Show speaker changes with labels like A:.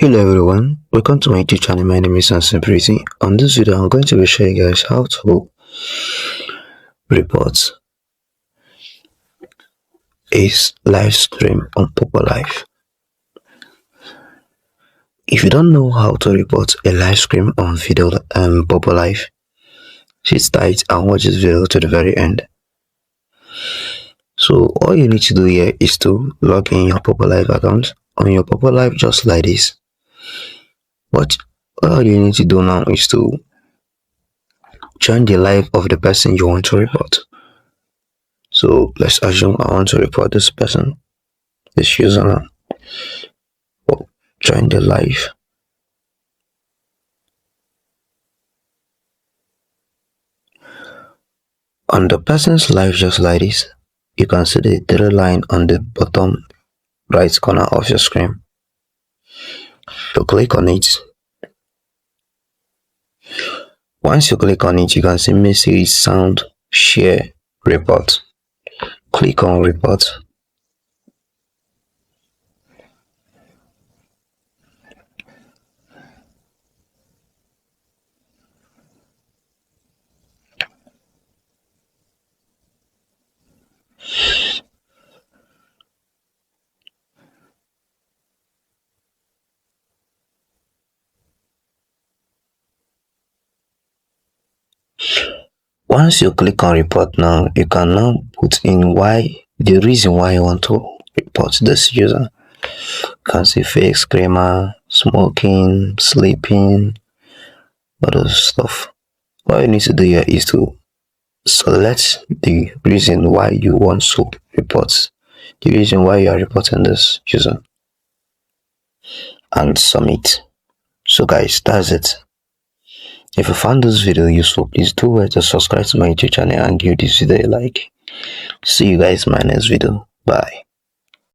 A: Hello everyone, welcome to my YouTube channel. My name is Simplicity. On this video, I'm going to be showing you guys how to report a live stream on Poppo Live. If you don't know how to report a live stream on video Poppo Live, sit tight and watch this video to the very end. So all you need to do here is to log in your Poppo Live account on your Poppo Live just like this. But all you need to do now is to join the live of the person you want to report. So let's assume I want to report this person, this user now. Oh, join the live. On the person's live just like this, you can see the three line on the bottom right corner of your screen. So click on it. Once you click on it, you can see message, sound, share, report. Click on report. Once you click on report now, you can now put in the reason why you want to report this user. You can see fake screamer, smoking, sleeping, other stuff. All you need to do here is to select the reason why you want to report, the reason why you are reporting this user, and submit. So guys, that's it. If you found this video useful, please do well to subscribe to my YouTube channel and give this video a like. See you guys in my next video. Bye.